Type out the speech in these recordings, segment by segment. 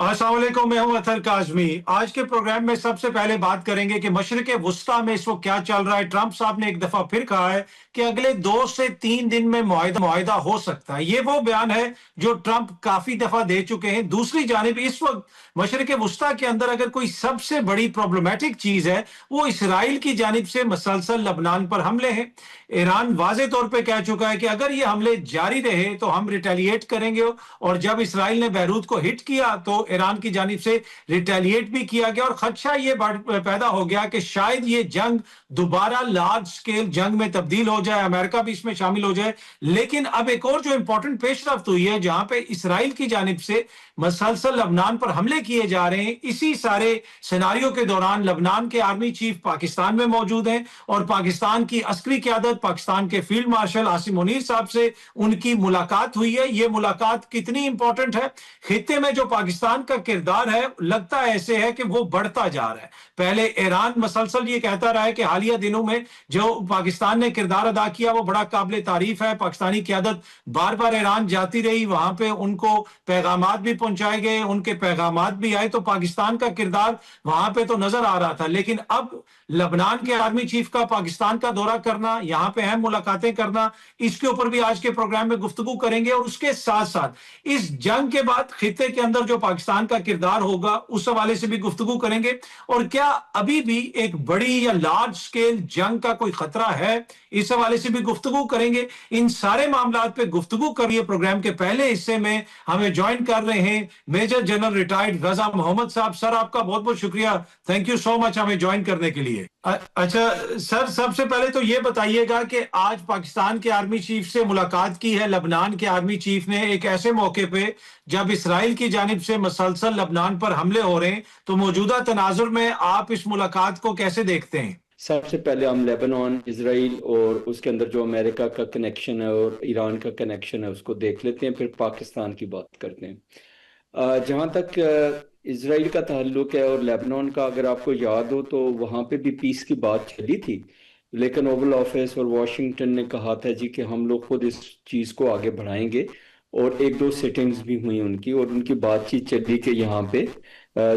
अस्सलाम वालेकुम, मैं हूं अतर काज़मी। आज के प्रोग्राम में सबसे पहले बात करेंगे कि मशरिक़ वुस्ता में इस वक्त क्या चल रहा है। ट्रंप साहब ने एक दफा फिर कहा है कि अगले 2 से 3 दिन में मुआहिदा हो सकता है। ये वो बयान है जो ट्रंप काफी दफा दे चुके हैं। दूसरी जानिब इस वक्त मशरिक़ वुस्ता के अंदर अगर कोई सबसे बड़ी प्रॉब्लमेटिक चीज है, वो इसराइल की जानिब से मसलसल लबनान पर हमले हैं। ईरान वाजे तौर पर कह चुका है कि अगर ये हमले जारी रहे तो हम रिटेलिएट करेंगे, और जब इसराइल ने बैरूत को हिट किया तो ईरान की जानिब से रिटेलिएट भी किया गया। और खदशा ये पैदा हो गया कि शायद ये जंग दोबारा लार्ज स्केल जंग में तब्दील हो जाए, अमेरिका भी इसमें शामिल हो जाए। लेकिन अब एक और जो इंपॉर्टेंट पेशरफ्त हुई है, जहां पे इसराइल की जानिब से मसलसल लबनान पर हमले किए जा रहे हैं। इसी सारे सिनारियों के दौरान लबनान के आर्मी चीफ पाकिस्तान में मौजूद हैं, और पाकिस्तान की अस्करी क़यादत, पाकिस्तान के फील्ड मार्शल आसिम मुनीर साहब से उनकी मुलाकात हुई है। ये मुलाकात कितनी इंपॉर्टेंट है? खित्ते में जो पाकिस्तान का किरदार है, लगता ऐसे है कि वो बढ़ता जा रहा है। पहले ईरान मसलसल ये कहता रहा है कि हालिया दिनों में जो पाकिस्तान ने किरदार अदा किया वो बड़ा काबिल तारीफ है। पाकिस्तानी क़यादत बार बार ईरान जाती रही, वहां पे उनको पैगामात भी पहुंचाए गए, उनके पैगामात भी आए, तो पाकिस्तान का किरदार वहां पे तो नजर आ रहा था। लेकिन अब लबनान के आर्मी चीफ का पाकिस्तान का दौरा करना, यहां पे अहम मुलाकातें करना, इसके ऊपर भी आज के प्रोग्राम में गुफ्तगू करेंगे। और उसके साथ साथ इस जंग के बाद खित्ते के अंदर जो पाकिस्तान का किरदार होगा, उस हवाले से भी गुफ्तगू करेंगे। और क्या अभी भी एक बड़ी या लार्ज स्केल जंग का कोई खतरा है, इस हवाले से भी गुफ्तगू करेंगे। इन सारे मामलात पे गुफ्तगू करिए। प्रोग्राम के पहले हिस्से में हमें ज्वाइन कर रहे हैं मेजर जनरल रिटायर्ड रजा मोहम्मद साहब। सर, आपका बहुत बहुत शुक्रिया, थैंक यू सो मच हमें ज्वाइन करने के लिए। अच्छा सर, सबसे पहले तो ये बताइएगा कि आज पाकिस्तान के आर्मी चीफ से मुलाकात की है लबनान के आर्मी चीफ ने, एक ऐसे मौके पे जब इसराइल की जानिब से मसलसल लबनान पर हमले हो रहे हैं, तो मौजूदा तनाजुर में आप इस मुलाकात को कैसे देखते हैं? सबसे पहले हम लेबनान, इसराइल और उसके अंदर जो अमेरिका का कनेक्शन है और ईरान का कनेक्शन है उसको देख लेते हैं, फिर पाकिस्तान की बात करते हैं। जहाँ तक इसराइल का ताल्लुक है और लेबनान का, अगर आपको याद हो तो वहाँ पे भी पीस की बात चली थी, लेकिन ओवल ऑफिस और वाशिंगटन ने कहा था जी कि हम लोग खुद इस चीज़ को आगे बढ़ाएंगे, और एक दो सिटिंग्स भी हुई उनकी, और उनकी बातचीत चली कि यहाँ पे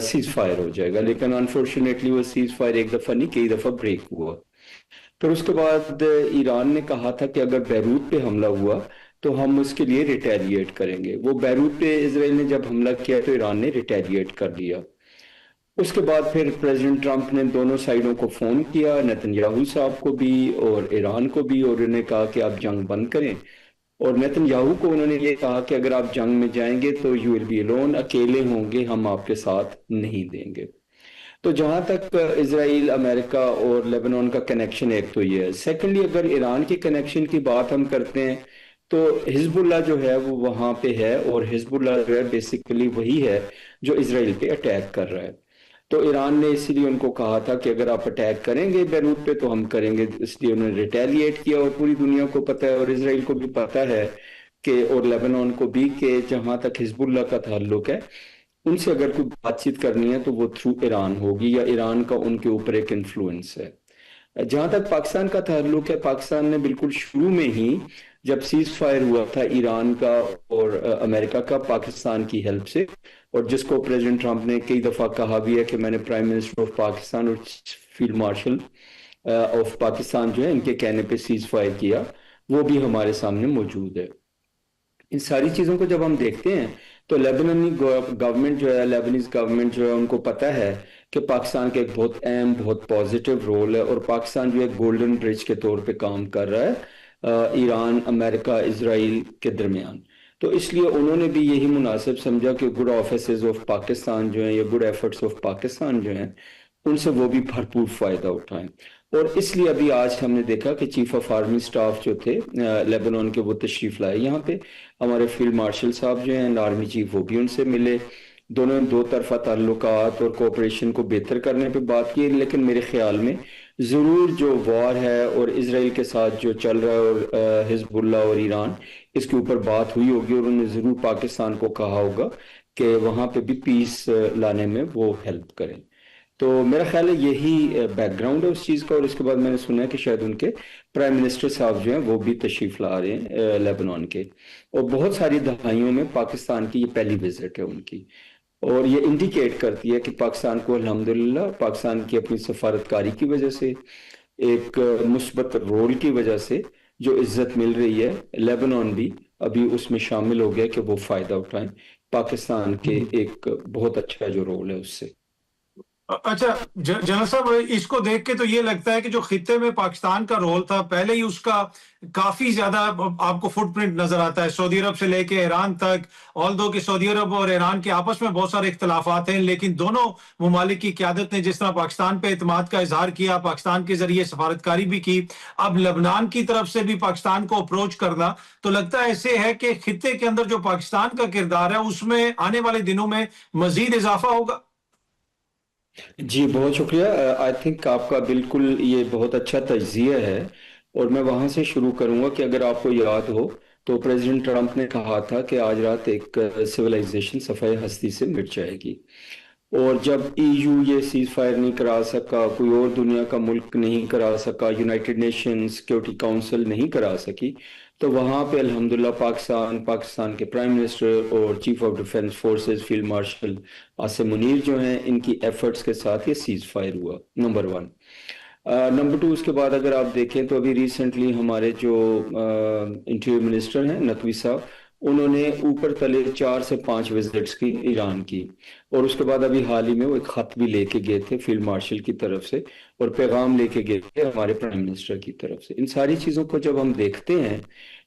सीज फायर हो जाएगा। लेकिन अनफॉर्चुनेटली वो सीज फायर एक दफ़ा नहीं, कई दफ़ा ब्रेक हुआ। फिर उसके बाद ईरान ने कहा था कि अगर बैरूत पे हमला हुआ तो हम उसके लिए रिटेलिएट करेंगे। वो बैरूत पे इसराइल ने जब हमला किया तो ईरान ने रिटेलिएट कर लिया। उसके बाद फिर प्रेसिडेंट ट्रंप ने दोनों साइडों को फ़ोन किया, नेतन्याहू साहब को भी और ईरान को भी, और उन्हें कहा कि आप जंग बंद करें। और नेतन्याहू को उन्होंने ये कहा कि अगर आप जंग में जाएंगे तो यू विल बी अलोन, अकेले होंगे, हम आपके साथ नहीं देंगे। तो जहां तक इसराइल, अमेरिका और लेबनान का कनेक्शन, एक तो ये है। सेकेंडली, अगर ईरान की कनेक्शन की बात हम करते हैं तो हिजबुल्लाह जो है वो वहां पे है, और हिजबुल्लाह जो है बेसिकली वही है जो इसराइल पे अटैक कर रहा है। तो ईरान ने इसीलिए उनको कहा था कि अगर आप अटैक करेंगे बैरूत पे तो हम करेंगे, इसलिए उन्होंने रिटेलिएट किया। और पूरी दुनिया को पता है और इसराइल को भी पता है कि, और लेबनान को भी, कि जहां तक हिजबुल्लाह का ताल्लुक है उनसे अगर कोई बातचीत करनी है तो वो थ्रू ईरान होगी, या ईरान का उनके ऊपर एक इन्फ्लुएंस है। जहां तक पाकिस्तान का ताल्लुक है, पाकिस्तान ने बिल्कुल शुरू में ही जब सीज फायर हुआ था ईरान का और अमेरिका का, पाकिस्तान की हेल्प से, और जिसको प्रेसिडेंट ट्रंप ने कई दफा कहा भी है कि मैंने प्राइम मिनिस्टर ऑफ पाकिस्तान और फील्ड मार्शल ऑफ पाकिस्तान जो है इनके कहने पे सीज फायर किया, वो भी हमारे सामने मौजूद है। इन सारी चीजों को जब हम देखते हैं तो लेबनानी गवर्नमेंट जो है, लेबनीज गवर्नमेंट जो है, उनको पता है कि पाकिस्तान का एक बहुत अहम, बहुत पॉजिटिव रोल है, और पाकिस्तान जो है गोल्डन ब्रिज के तौर पे काम कर रहा है ईरान, अमेरिका, इसराइल के दरमियान। तो इसलिए उन्होंने भी यही मुनासिब समझा कि गुड ऑफिसेज ऑफ पाकिस्तान जो है, या गुड एफर्ट्स ऑफ पाकिस्तान जो हैं, उनसे वो भी भरपूर फायदा उठाएं। और इसलिए अभी आज हमने देखा कि चीफ ऑफ आर्मी स्टाफ जो थे लेबनान के, वो तशरीफ लाए यहाँ पे। हमारे फील्ड मार्शल साहब जो हैं, आर्मी चीफ, वो भी उनसे मिले। दोनों दो तरफा ताल्लुकात और कोऑपरेशन को बेहतर करने पे बात की। लेकिन मेरे ख्याल में ज़रूर जो वॉर है और इसराइल के साथ जो चल रहा है, और हिजबुल्लाह और ईरान, इसके ऊपर बात हुई होगी, और उन्होंने ज़रूर पाकिस्तान को कहा होगा कि वहाँ पे भी पीस लाने में वो हेल्प करें। तो मेरा ख्याल है यही बैकग्राउंड है उस चीज़ का। और इसके बाद मैंने सुना है कि शायद उनके प्राइम मिनिस्टर साहब जो हैं वो भी तशरीफ ला रहे हैं लेबनान के, और बहुत सारी दहाइयों में पाकिस्तान की ये पहली विजिट है उनकी। اور یہ انڈیکیٹ کرتی ہے کہ پاکستان کو الحمدللہ پاکستان کی اپنی سفارتکاری کی وجہ سے ایک مثبت رول کی وجہ سے جو عزت مل رہی ہے، لیبنان بھی ابھی اس میں شامل ہو گیا کہ وہ فائدہ اٹھائیں پاکستان کے ایک بہت اچھا جو رول ہے اس سے۔ اچھا جنرل صاحب، اس کو دیکھ کے تو یہ لگتا ہے کہ جو خطے میں پاکستان کا رول تھا پہلے ہی اس کا کافی زیادہ آپ کو فٹ پرنٹ نظر آتا ہے، سعودی عرب سے لے کے ایران تک۔ آلدو کہ سعودی عرب اور ایران کے آپس میں بہت سارے اختلافات ہیں، لیکن دونوں ممالک کی قیادت نے جس طرح پاکستان پہ اعتماد کا اظہار کیا، پاکستان کے ذریعے سفارتکاری بھی کی، اب لبنان کی طرف سے بھی پاکستان کو اپروچ کرنا، تو لگتا ہے ایسے ہے کہ خطے کے اندر جو پاکستان کا کردار ہے اس میں آنے والے دنوں میں مزید اضافہ ہوگا۔ جی بہت شکریہ۔ آئی تھنک آپ کا بالکل یہ بہت اچھا تجزیہ ہے، اور میں وہاں سے شروع کروں گا کہ اگر آپ کو یاد ہو تو پریزیڈنٹ ٹرمپ نے کہا تھا کہ آج رات ایک سویلائزیشن صفحہ ہستی سے مٹ جائے گی، اور جب ای یو یہ سیز فائر نہیں کرا سکا، کوئی اور دنیا کا ملک نہیں کرا سکا، یونائٹڈ نیشن سیکیورٹی کاؤنسل نہیں کرا سکی، تو وہاں پہ الحمدللہ پاکستان کے پرائم منسٹر اور chief of defence forces field marshal Asim Munir جو ہیں، ان کی ایفرٹس کے ساتھ یہ سیز فائر ہوا، نمبر 1۔ نمبر 2، اس کے بعد اگر آپ دیکھیں تو ابھی ریسنٹلی ہمارے جو انٹیریئر منسٹر ہیں نقوی صاحب، انہوں نے اوپر تلے 4 سے 5 وزٹس کی ایران کی، اور اس کے بعد ابھی حال ہی میں وہ ایک خط بھی لے کے گئے تھے فیلڈ مارشل کی طرف سے، اور پیغام لے کے گئے تھے ہمارے پرائم منسٹر کی طرف سے۔ ان ساری چیزوں کو جب ہم دیکھتے ہیں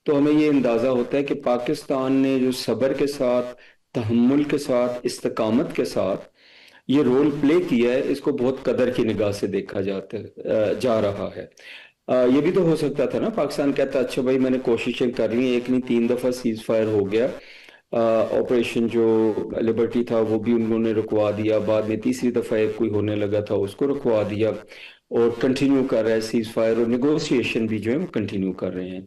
تو ہمیں یہ اندازہ ہوتا ہے کہ پاکستان نے جو صبر کے ساتھ، تحمل کے ساتھ، استقامت کے ساتھ یہ رول پلے کیا ہے، اس کو بہت قدر کی نگاہ سے دیکھا جا رہا ہے۔ یہ بھی تو ہو سکتا تھا نا، پاکستان کہتا اچھا بھائی میں نے کوششیں کر لی، ایک نہیں 3 دفعہ سیز فائر ہو گیا، آپریشن جو لبرٹی تھا وہ بھی انہوں نے رکوا دیا، بعد میں تیسری دفعہ ایک کوئی ہونے لگا تھا اس کو رکوا دیا، اور کنٹینیو کر رہا ہے سیز فائر، اور نیگوسیشن بھی جو ہے وہ کنٹینیو کر رہے ہیں۔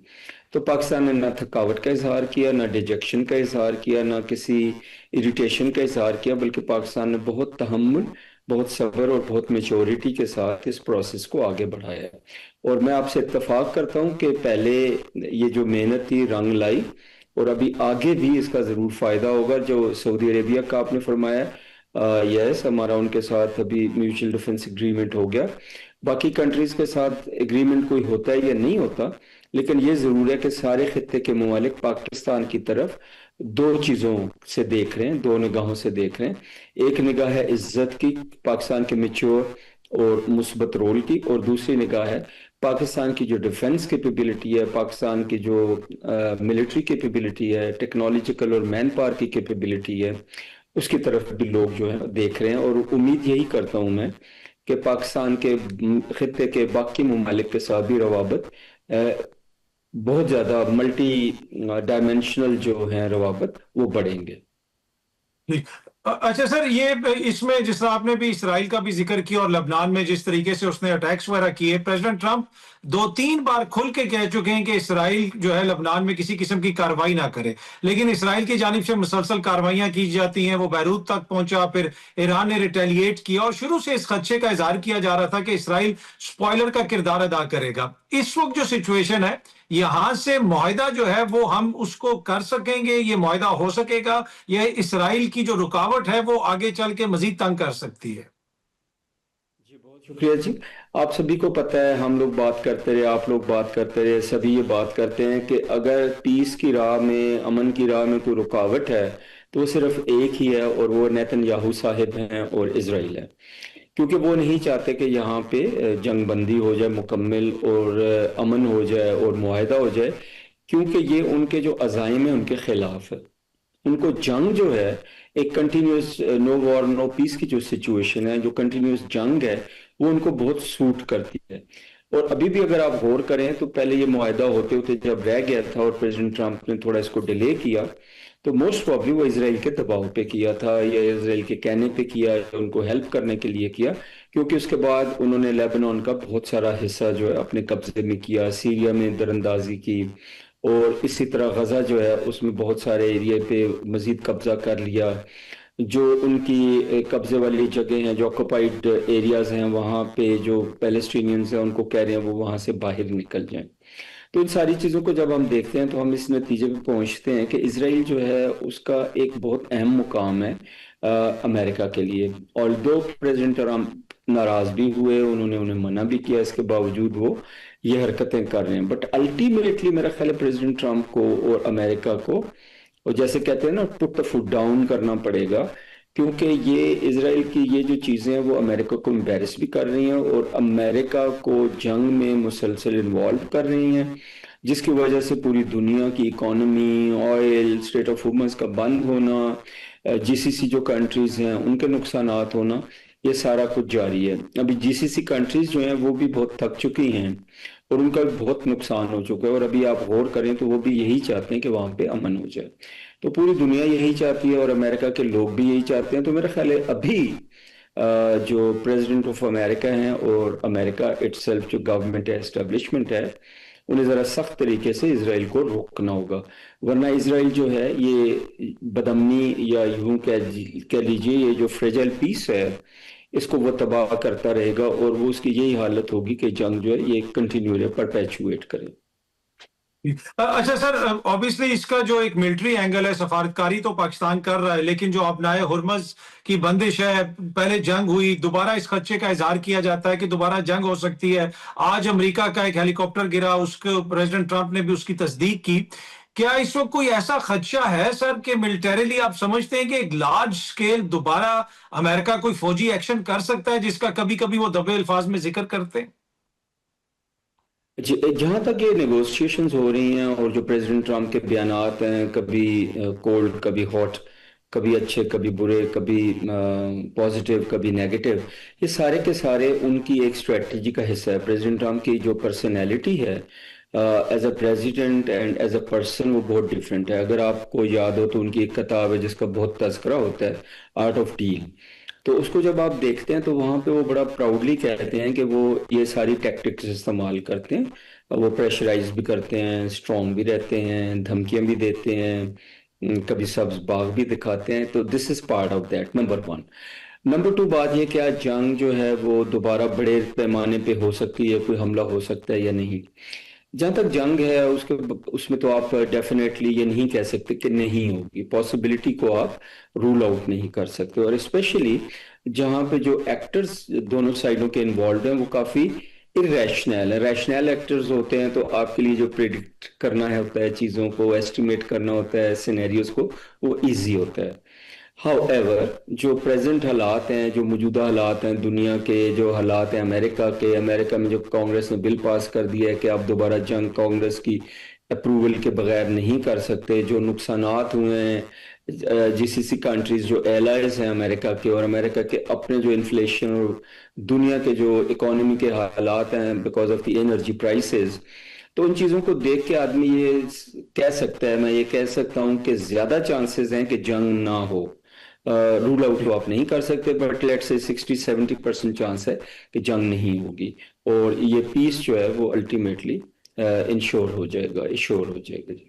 تو پاکستان نے نہ تھکاوٹ کا اظہار کیا، نہ ڈیجیکشن کا اظہار کیا، نہ کسی اریٹیشن کا اظہار کیا، بلکہ پاکستان نے بہت تحمل، بہت صبر اور بہت میچورٹی کے ساتھ اس پروسیس کو آگے بڑھایا ہے۔ اور میں آپ سے اتفاق کرتا ہوں کہ پہلے یہ جو محنت تھی رنگ لائی، اور ابھی آگے بھی اس کا ضرور فائدہ ہوگا۔ جو سعودی عربیہ کا آپ نے فرمایا، یس ہمارا ان کے ساتھ ابھی میوچل ڈیفنس اگریمنٹ ہو گیا، باقی کنٹریز کے ساتھ اگریمنٹ کوئی ہوتا ہے یا نہیں ہوتا، لیکن یہ ضرور ہے کہ سارے خطے کے ممالک پاکستان کی طرف 2 چیزوں سے دیکھ رہے ہیں، 2 نگاہوں سے دیکھ رہے ہیں۔ ایک نگاہ ہے عزت کی، پاکستان کے میچور اور مثبت رول کی، اور دوسری نگاہ ہے پاکستان کی جو ڈیفنس کیپیبلٹی ہے، پاکستان کی جو ملٹری کیپیبلٹی ہے، ٹیکنالوجیکل اور مین پاور کی کیپیبلٹی ہے، اس کی طرف بھی لوگ جو ہے دیکھ رہے ہیں۔ اور امید یہی کرتا ہوں میں کہ پاکستان کے خطے کے باقی ممالک کے ساتھ بھی روابط بہت زیادہ ملٹی ڈائمینشنل جو ہیں روابط وہ بڑھیں گے۔ اچھا سر، یہ اس میں جس طرح آپ نے بھی اسرائیل کا بھی ذکر کیا اور لبنان میں جس طریقے سے اس نے اٹیکس وغیرہ کیے، پریزیڈنٹ ٹرمپ 2-3 بار کھل کے کہہ چکے ہیں کہ اسرائیل جو ہے لبنان میں کسی قسم کی کارروائی نہ کرے، لیکن اسرائیل کی جانب سے مسلسل کارروائیاں کی جاتی ہیں۔ وہ بیروت تک پہنچا، پھر ایران نے ریٹیلیٹ کیا، اور شروع سے اس خدشے کا اظہار کیا جا رہا تھا کہ اسرائیل سپوائلر کا کردار ادا کرے گا۔ اس وقت جو سچویشن ہے، یہاں سے معاہدہ جو ہے وہ ہم اس کو کر سکیں گے، یہ معاہدہ ہو سکے گا، یہ اسرائیل کی جو رکاوٹ ہے وہ آگے چل کے مزید تنگ کر سکتی ہے؟ جی بہت شکریہ جی۔ آپ سبھی کو پتہ ہے، ہم لوگ بات کرتے رہے، آپ لوگ بات کرتے رہے، سبھی یہ بات کرتے ہیں کہ اگر پیس کی راہ میں، امن کی راہ میں کوئی رکاوٹ ہے تو وہ صرف ایک ہی ہے، اور وہ نیتن یاہو صاحب ہیں اور اسرائیل ہے، کیونکہ وہ نہیں چاہتے کہ یہاں پہ جنگ بندی ہو جائے مکمل، اور امن ہو جائے اور معاہدہ ہو جائے، کیونکہ یہ ان کے جو عزائم ہیں ان کے خلاف ہے۔ ان کو جنگ جو ہے، ایک کنٹینیوس نو وار نو پیس کی جو سچویشن ہے، جو کنٹینیوس جنگ ہے، وہ ان کو بہت سوٹ کرتی ہے۔ اور ابھی بھی اگر آپ غور کریں تو پہلے یہ معاہدہ ہوتے ہوتے جب رہ گیا تھا اور پریزیڈنٹ ٹرمپ نے تھوڑا اس کو ڈیلے کیا، تو موسٹ پرابلی وہ اسرائیل کے دباؤ پہ کیا تھا، یا اسرائیل کے کہنے پہ کیا، یا ان کو ہیلپ کرنے کے لیے کیا، کیونکہ اس کے بعد انہوں نے لیبنان کا بہت سارا حصہ جو ہے اپنے قبضے میں کیا، سیریا میں دراندازی کی، اور اسی طرح غزہ جو ہے اس میں بہت سارے ایریا پہ مزید قبضہ کر لیا۔ جو ان کی قبضے والی جگہیں ہیں، جو آکوپائیڈ ایریاز ہیں، وہاں پہ جو پیلسٹینینز ہیں ان کو کہہ رہے ہیں وہ وہاں سے باہر نکل جائیں۔ تو ان ساری چیزوں کو جب ہم دیکھتے ہیں تو ہم اس نتیجے پہ پہنچتے ہیں کہ اسرائیل جو ہے اس کا ایک بہت اہم مقام ہے امریکہ کے لیے. اور دو پریزیڈنٹ ٹرمپ ناراض بھی ہوئے, انہیں منع بھی کیا, اس کے باوجود وہ یہ حرکتیں کر رہے ہیں. بٹ الٹیمیٹلی میرا خیال ہے پریزیڈنٹ ٹرمپ کو اور امریکہ کو, اور جیسے کہتے ہیں نا, پٹ دا فٹ ڈاؤن کرنا پڑے گا, کیونکہ یہ اسرائیل کی یہ جو چیزیں ہیں وہ امریکہ کو امبیرس بھی کر رہی ہیں اور امریکہ کو جنگ میں مسلسل انوالو کر رہی ہیں, جس کی وجہ سے پوری دنیا کی economy, oil, street of harms کا بند ہونا, جی سی سی جو کنٹریز ہیں ان کے نقصانات ہونا, یہ سارا کچھ جاری ہے. ابھی جی سی سی کنٹریز جو ہیں وہ بھی بہت تھک چکی ہیں اور ان کا بھی بہت نقصان ہو چکا ہے, اور ابھی آپ غور کریں تو وہ بھی یہی چاہتے ہیں کہ وہاں پہ امن ہو جائے. تو پوری دنیا یہی چاہتی ہے اور امریکہ کے لوگ بھی یہی چاہتے ہیں. تو میرا خیال ہے ابھی جو پریزیڈنٹ آف امریکہ ہیں اور امریکہ اٹ سیلف جو گورنمنٹ ہے, اسٹیبلشمنٹ ہے, انہیں ذرا سخت طریقے سے اسرائیل کو روکنا ہوگا, ورنہ اسرائیل جو ہے یہ بدامنی یا یوں کہہ لیجیے یہ جو فریجائل پیس ہے اس کو وہ تباہ کرتا رہے گا, اور وہ اس کی یہی حالت ہوگی کہ جنگ جو ہے یہ کنٹینیو رہے, پرپیچویٹ کرے. اچھا سر, obviously اس کا جو ایک ملٹری اینگل ہے, سفارتکاری تو پاکستان کر رہا ہے, لیکن جو اپنائے ہرمز کی بندش ہے, پہلے جنگ ہوئی, دوبارہ اس خدشے کا اظہار کیا جاتا ہے کہ دوبارہ جنگ ہو سکتی ہے. آج امریکہ کا ایک ہیلی کاپٹر گرا, اس کو پریزیڈنٹ ٹرمپ نے بھی اس کی تصدیق کی. کیا اس وقت کوئی ایسا خدشہ ہے سر کہ ملٹریلی آپ سمجھتے ہیں کہ ایک لارج سکیل دوبارہ امریکہ کوئی فوجی ایکشن کر سکتا ہے, جس کا کبھی کبھی وہ دبے الفاظ میں ذکر کرتے ہیں؟ جہاں تک یہ نیگوسیشنز ہو رہی ہیں اور جو پریزیڈنٹ ٹرمپ کے بیانات ہیں, کبھی کولڈ کبھی ہاٹ, کبھی اچھے کبھی برے, کبھی پازیٹیو کبھی نیگیٹو, یہ سارے کے سارے ان کی ایک اسٹریٹجی کا حصہ ہے. پریزیڈنٹ ٹرمپ کی جو پرسنالٹی ہے as a president and as a person وہ بہت ڈفرینٹ ہے. اگر آپ کو یاد ہو تو ان کی ایک کتاب ہے جس کا بہت تذکرہ ہوتا ہے, آرٹ آف ڈیل. تو اس کو جب آپ دیکھتے ہیں تو وہاں پہ وہ بڑا پراؤڈلی کہتے ہیں کہ وہ یہ ساری ٹیکٹکس استعمال کرتے ہیں, وہ پریشرائز بھی کرتے ہیں, اسٹرانگ بھی رہتے ہیں, دھمکیاں بھی دیتے ہیں, کبھی سبز باغ بھی دکھاتے ہیں. تو this is part of that, number 1. Number 2 بات یہ کہ جنگ جو ہے وہ دوبارہ بڑے پیمانے پہ ہو سکتی ہے, کوئی حملہ ہو سکتا ہے یا نہیں. جہاں تک جنگ ہے اس میں تو آپ ڈیفینیٹلی یہ نہیں کہہ سکتے کہ نہیں ہوگی, پاسبلٹی کو آپ رول آؤٹ نہیں کر سکتے. اور اسپیشلی جہاں پہ جو ایکٹرز دونوں سائڈوں کے انوالوڈ ہیں وہ کافی irrational ہیں. ریشنل ایکٹرز ہوتے ہیں تو آپ کے لیے جو پریڈکٹ کرنا ہے ہوتا ہے, چیزوں کو ایسٹیمیٹ کرنا ہوتا ہے, سینیریوز کو, وہ ایزی ہوتا ہے. ہاؤ ایور جو پریزنٹ حالات ہیں, جو موجودہ حالات ہیں, دنیا کے جو حالات ہیں, امریکہ میں جو کانگریس نے بل پاس کر دیا ہے کہ آپ دوبارہ جنگ کانگریس کی اپروول کے بغیر نہیں کر سکتے, جو نقصانات ہوئے ہیں جی سی سی کنٹریز جو ایلائز ہیں امریکہ کے, اور امریکہ کے اپنے جو انفلیشن اور دنیا کے جو اکانومی کے حالات ہیں because of the energy prices, تو ان چیزوں کو دیکھ کے آدمی یہ کہہ سکتا ہے, میں یہ کہہ سکتا ہوں کہ زیادہ چانسز ہیں کہ جنگ نہ ہو. رول آؤٹ تو آپ نہیں کر سکتے, بٹ لیٹ سے 60-70% چانس ہے کہ جنگ نہیں ہوگی, اور یہ پیس جو ہے وہ الٹیمیٹلی انشور ہو جائے گا. جی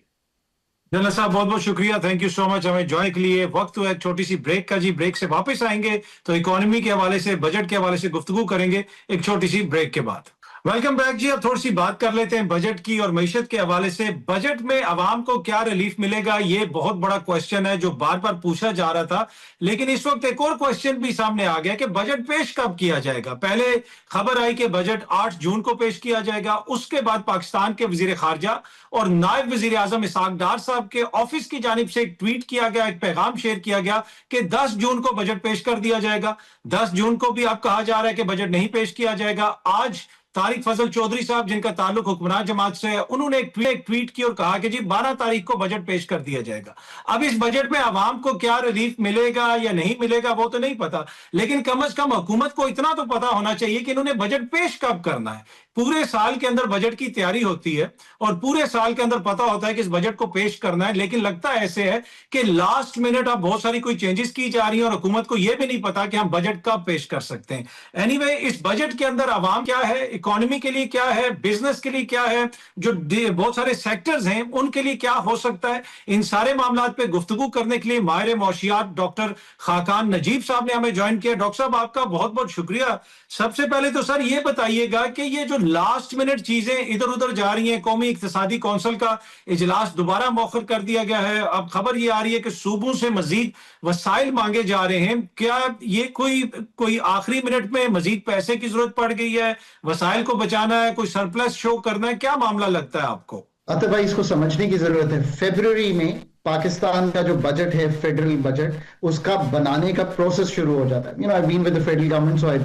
جنرل صاحب بہت بہت شکریہ, تھینک یو سو مچ ہمیں جوائن کے لیے. وقت ہوا ایک چھوٹی سی بریک کا جی, بریک سے واپس آئیں گے تو اکانومی کے حوالے سے, بجٹ کے حوالے سے گفتگو کریں گے ایک چھوٹی سی بریک کے بعد. ویلکم بیک جی. اب تھوڑی سی بات کر لیتے ہیں بجٹ کی اور معیشت کے حوالے سے. بجٹ میں عوام کو کیا ریلیف ملے گا, یہ بہت بڑا کوسچن ہے جو بار بار پوچھا جا رہا تھا, لیکن اس وقت ایک اور کوسچن بھی سامنے آ گیا کہ بجٹ پیش کب کیا جائے گا. پہلے خبر آئی کہ بجٹ 8 جون کو پیش کیا جائے گا, اس کے بعد پاکستان کے وزیر خارجہ اور نائب وزیر اعظم اسحاق ڈار صاحب کے آفس کی جانب سے ایک ٹویٹ کیا گیا, ایک پیغام شیئر کیا گیا کہ 10 جون کو بجٹ پیش کر دیا جائے گا. 10 جون کو بھی اب کہا جا رہا ہے کہ بجٹ نہیں پیش کیا جائے گا. آج طارق فضل چودھری صاحب جن کا تعلق حکمران جماعت سے ہے, انہوں نے ایک ٹویٹ کی اور کہا کہ جی 12 تاریخ کو بجٹ پیش کر دیا جائے گا. اب اس بجٹ میں عوام کو کیا ریلیف ملے گا یا نہیں ملے گا وہ تو نہیں پتا, لیکن کم از کم حکومت کو اتنا تو پتا ہونا چاہیے کہ انہوں نے بجٹ پیش کب کرنا ہے. پورے سال کے اندر بجٹ کی تیاری ہوتی ہے اور پورے سال کے اندر پتا ہوتا ہے کہ اس بجٹ کو پیش کرنا ہے, لیکن لگتا ایسے ہے کہ لاسٹ منٹ اب بہت ساری کوئی چینجز کی جا رہی ہیں اور حکومت کو یہ بھی نہیں پتا کہ ہم بجٹ کب پیش کر سکتے ہیں. اینی وے, اس بجٹ کے اندر عوام کیا ہے, इकोनॉमी के लिए क्या है, बिजनेस के लिए क्या है, जो बहुत सारे सेक्टर्स हैं उनके लिए क्या हो सकता है, इन सारे मामलात पे गुफ्तगू करने के लिए माहिर मौशियात डॉक्टर खाकान नजीब साहब ने हमें ज्वाइन किया। डॉक्टर साहब आपका बहुत बहुत शुक्रिया। सबसे पहले तो सर ये बताइएगा कि ये जो लास्ट मिनट चीजें इधर उधर जा रही हैं, कौमी इक्तिसादी कौंसिल का इजलास दोबारा मौखर कर दिया गया है, अब खबर ये आ रही है कि सूबों से मजीद वसाइल मांगे जा रहे हैं, क्या ये कोई आखिरी मिनट में मजीद पैसे की जरूरत पड़ गई है, वसाइल को बचाना है, कोई सरप्लस शो करना है, क्या मामला लगता है आपको? अतः भाई इसको समझने की जरूरत है। फरवरी में पाकिस्तान का जो बजट है, फेडरल बजट, उसका बनाने का प्रोसेस शुरू हो जाता है। I been with the federal government so I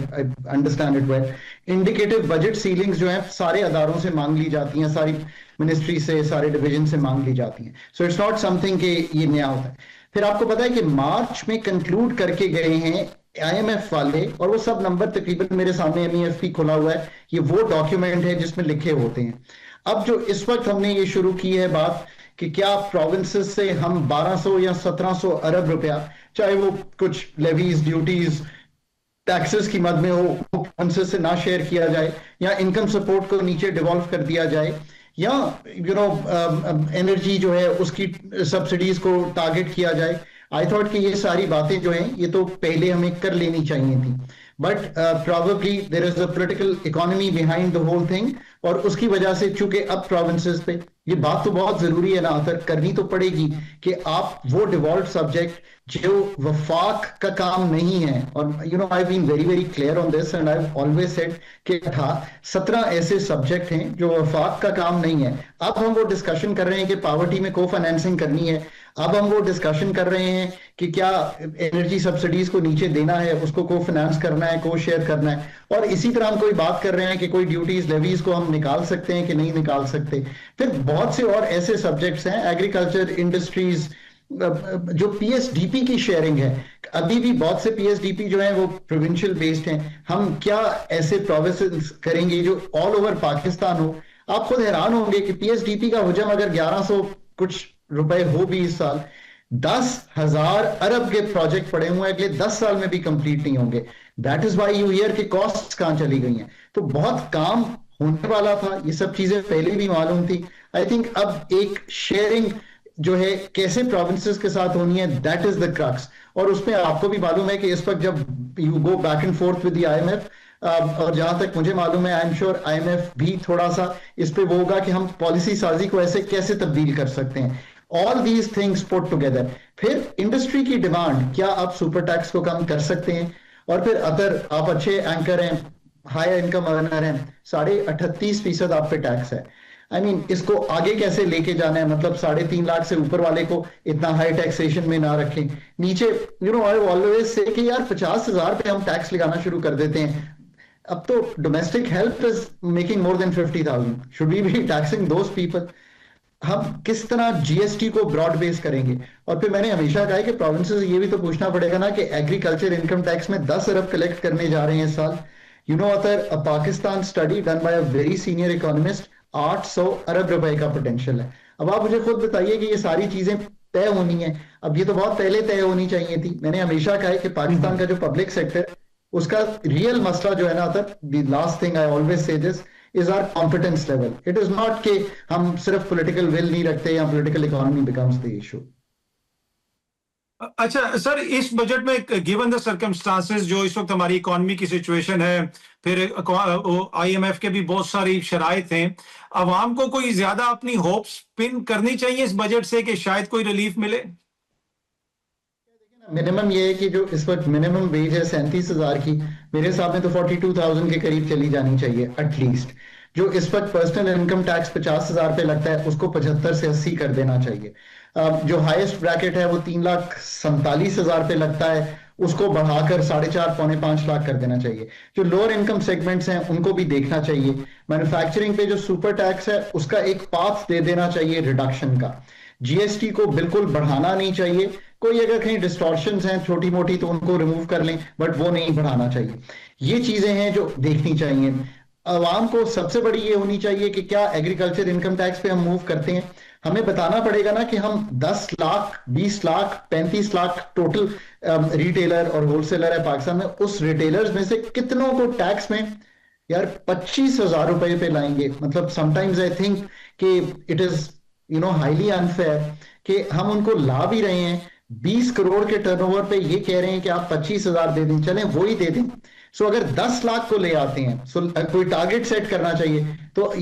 understand it well. Indicative budget ceilings जो है सारे अदारों से मांग ली जाती हैं, सारी मिनिस्ट्री से, सारे डिवीजन से मांग ली जाती हैं। सो इट्स नॉट समथिंग कि ये नया होता है। फिर आपको पता है कि मार्च में कंक्लूड करके गए हैं IMF वाले, और वो सब नंबर तकरीबन मेरे सामने MEFP खुला हुआ है, ये वो डॉक्यूमेंट है जिसमें लिखे होते हैं। अब जो इस वक्त हमने ये शुरू की है बात कि क्या प्रोविंसेस से हम 1200 या 1700 अरब रुपया, चाहे वो कुछ लेवीज, ड्यूटीज, टैक्सेस की मद में हो, प्रोविंसेस से ना शेयर किया जाए, या इनकम सपोर्ट को नीचे डिवॉल्व कर दिया जाए, या एनर्जी जो है उसकी सब्सिडीज को टारगेट किया जाए। आई थॉट कि ये सारी बातें जो हैं ये तो पहले हमें कर लेनी चाहिए थी, but probably there is a political economy behind the whole thing, और उसकी वजह से चूंकि अब प्रोविंसेस पे ये बात तो बहुत जरूरी है ना, अतर करनी तो पड़ेगी कि आप वो डिवॉल्ट सब्जेक्ट जो वफाक का काम नहीं है, और I been very very clear on this and I always said कि 17 ऐसे सब्जेक्ट हैं जो वफाक का काम नहीं है। अब हम वो डिस्कशन कर रहे हैं कि पावर्टी में को फाइनेंसिंग करनी है, अब हम वो डिस्कशन कर रहे हैं कि क्या एनर्जी सब्सिडीज को नीचे देना है, उसको को फाइनेंस करना है, को शेयर करना है, और इसी तरह हम कोई बात कर रहे हैं कि कोई ड्यूटीज लेवीज को हम निकाल सकते हैं कि नहीं निकाल सकते। फिर बहुत से और ऐसे सब्जेक्ट्स हैं, एग्रीकल्चर, इंडस्ट्रीज, जो PSDP की शेयरिंग है, अभी भी बहुत से PSDP जो है वो प्रोविंशियल बेस्ड हैं। हम क्या ऐसे प्रोविंसेस करेंगे जो ऑल ओवर पाकिस्तान हो? आप खुद हैरान होंगे कि PSDP का हुजम अगर 1100 कुछ रुपए हो भी इस साल, 10,000 अरब के प्रोजेक्ट पड़े हुए अगले 10 साल में भी कंप्लीट नहीं होंगे। That is why you here कि कॉस्ट्स कहां चली गई हैं। तो बहुत काम होने वाला था, ये सब चीजें पहले भी मालूम थी। आई थिंक अब एक शेयरिंग जो है कैसे प्रोविंसेस के साथ होनी है, दैट इज द क्रक्स। और उसमें आपको भी मालूम है कि इस वक्त जब you go back and fourth with the IMF, और जहां तक मुझे मालूम है आई एम श्योर IMF भी थोड़ा सा इस पे वो होगा कि हम पॉलिसी साजी को ऐसे कैसे तब्दील कर सकते हैं। All these things put together. फिर इंडस्ट्री की डिमांड, क्या आप सुपर टैक्स को कम कर सकते हैं? और फिर अदर, आप अच्छे एंकर हैं, हाई इनकम अर्नर हैं, 38.5% आप पे टैक्स है। आई मीन इसको आगे कैसे लेके जाना है? मतलब 3.5 लाख से ऊपर वाले को इतना हाई टैक्सेशन में ना रखें, नीचे आई ऑलवेज से कि यार 50,000 पे हम टैक्स लगाना शुरू कर देते हैं। अब तो domestic help is making more than 50,000, should we be taxing those people? हम किस तरह GST को ब्रॉड बेस करेंगे? और फिर मैंने हमेशा कहा है कि प्रोविंसेस ये भी तो पूछना पड़ेगा ना कि एग्रीकल्चर इनकम टैक्स में 10 अरब कलेक्ट करने जा रहे हैं इस साल। अतर a Pakistan study done by a very senior economist, 800 अरब रुपए का पोटेंशियल है। अब आप मुझे खुद बताइए कि ये सारी चीजें तय होनी है, अब ये तो बहुत पहले तय होनी चाहिए थी। मैंने हमेशा कहा है कि पाकिस्तान का जो पब्लिक सेक्टर, उसका रियल मसला जो है ना, the last thing I always say this is our competence level. It is not कि हम सिर्फ political will नहीं रखते या political economy becomes the issue. अच्छा सर, इस बजट में गिवन द सर्कमस्टांसेस जो इस वक्त हमारी इकोनॉमी की सिचुएशन है, फिर IMF के भी बहुत सारी शराइत हैं, अवाम को कोई ज्यादा अपनी होप्स पिन करनी चाहिए इस बजट से कि शायद कोई रिलीफ मिले? मिनिमम ये है कि जो इस वक्त मिनिमम वेज है 37,000 की, मेरे हिसाब में तो 42,000 के करीब चली जानी चाहिए एटलीस्ट। जो इस वक्त पर्सनल इनकम टैक्स 50,000 पे लगता है, उसको 75 से 80 कर देना चाहिए। जो हाईएस्ट ब्रैकेट है वो 3,47,000 पे लगता है, उसको बढ़ाकर 4.5 पौने 5 लाख कर देना चाहिए। जो लोअर इनकम सेगमेंट्स हैं उनको भी देखना चाहिए। मैन्युफैक्चरिंग पे जो सुपर टैक्स है उसका एक पाथ दे देना चाहिए रिडक्शन का। GST को बिल्कुल बढ़ाना नहीं चाहिए, कोई अगर कहीं डिस्टॉर्शंस हैं छोटी मोटी तो उनको रिमूव कर लें, बट वो नहीं बढ़ाना चाहिए। ये चीजें हैं जो देखनी चाहिए। अवाम को सबसे बड़ी ये होनी चाहिए कि क्या एग्रीकल्चर इनकम टैक्स पे हम मूव करते हैं, हमें बताना पड़ेगा ना कि हम 10 लाख, 20 लाख, 35 लाख टोटल रिटेलर और होलसेलर है पाकिस्तान में, उस रिटेलर्स में से कितनों को टैक्स में यार 25,000 रुपए पे लाएंगे, मतलब समटाइम्स आई थिंक कि इट इज हाईली अनफेयर कि हम उनको ला भी रहे हैं 20 करोड़ के टर्नओवर पे, ये कह रहे हैं कि आप 25,000 दे दें, चलें वो ही दे दें। सो अगर 10 लाख को ले आते हैं, सो कोई टारगेट सेट करना चाहिए, तो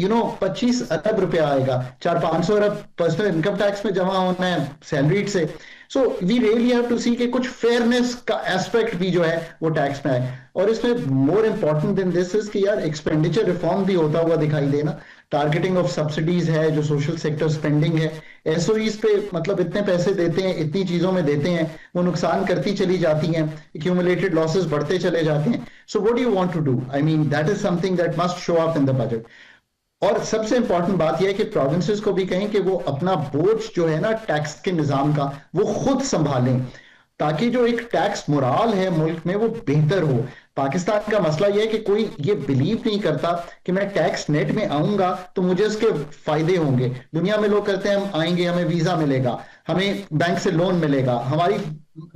25 अरब रुपया आएगा, 400-500 अरब पर्सनल इनकम टैक्स में जमा होना है सैलरीड से। So we really have to see कि कुछ फेयरनेस का एस्पेक्ट भी जो है वो टैक्स में आए। और इसमें more important than this is कि यार एक्सपेंडिचर रिफॉर्म भी होता हुआ दिखाई देना, टारगेटिंग ऑफ सब्सिडीज है, जो सोशल सेक्टर स्पेंडिंग है, एसओईज पे मतलब इतने पैसे देते हैं, इतनी चीजों में देते हैं, वो नुकसान करती चली जाती हैं, एक्यूमुलेटेड लॉसेस बढ़ते चले जाते हैं। So what do you want to do? I mean that is something that must show up in the budget. और सबसे इंपॉर्टेंट बात यह है कि प्रोविंसेस को भी कहें कि वो अपना बोझ जो है ना टैक्स के निजाम का वो खुद संभालें, ताकि जो एक टैक्स मोराल है मुल्क में वो बेहतर हो। पाकिस्तान का मसला यह है कि कोई ये बिलीव नहीं करता कि मैं टैक्स नेट में आऊंगा तो मुझे उसके फायदे होंगे। दुनिया में लोग कहते हैं हम आएंगे, हमें वीजा मिलेगा, हमें बैंक से लोन मिलेगा, हमारी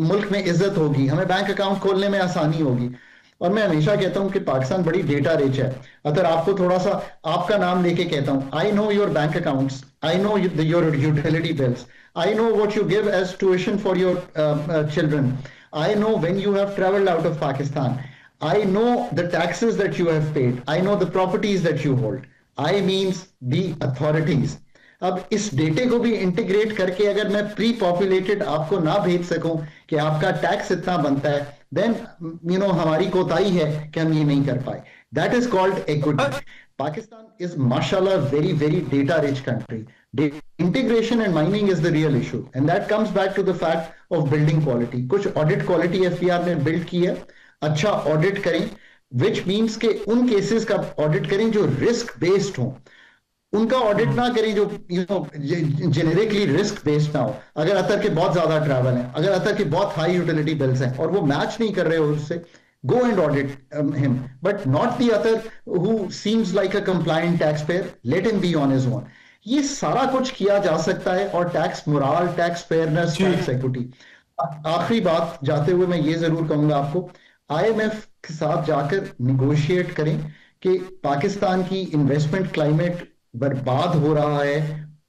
मुल्क में इज्जत होगी, हमें बैंक अकाउंट खोलने में आसानी होगी। और मैं हमेशा कहता हूं कि पाकिस्तान बड़ी डेटा रिच है। अगर आपको थोड़ा सा आपका नाम लेके कहता हूं, I know your bank accounts, I know your utility bills, I know what you give as tuition for your children. I know when you have traveled out of Pakistan. I know the taxes that you have paid. I know the properties that you hold. I means the authorities. अब इस डेटे को भी integrate करके अगर मैं pre populated आपको ना भेज सकूं कि आपका टैक्स इतना बनता है, देन हमारी कोताही है कि हम ये नहीं कर पाए। That is called equity. Pakistan is mashallah very very data rich country. Integration and mining is the real issue, and that comes back to the fact of building quality. कुछ audit quality FBR ने build की है, अच्छा audit करें, which means कि उन cases का audit करें जो risk based हो, उनका ऑडिट ना करें जो जेनेरिकली रिस्क बेस्ड ना हो। अगर अतर के बहुत ज्यादा ट्रैवल है, अगर अतर के बहुत हाई यूटिलिटी बिल्स हैं और वो मैच नहीं कर रहे हो उससे, go and audit him, but not the other who seems like a compliant taxpayer. Let him be on his own. ये सारा कुछ किया जा सकता है, और tax morale, tax fairness, tax equity. आखिरी बात जाते हुए मैं ये जरूर कहूंगा आपको, IMF के साथ जाकर निगोशिएट करें कि पाकिस्तान की इन्वेस्टमेंट क्लाइमेट बर्बाद हो रहा है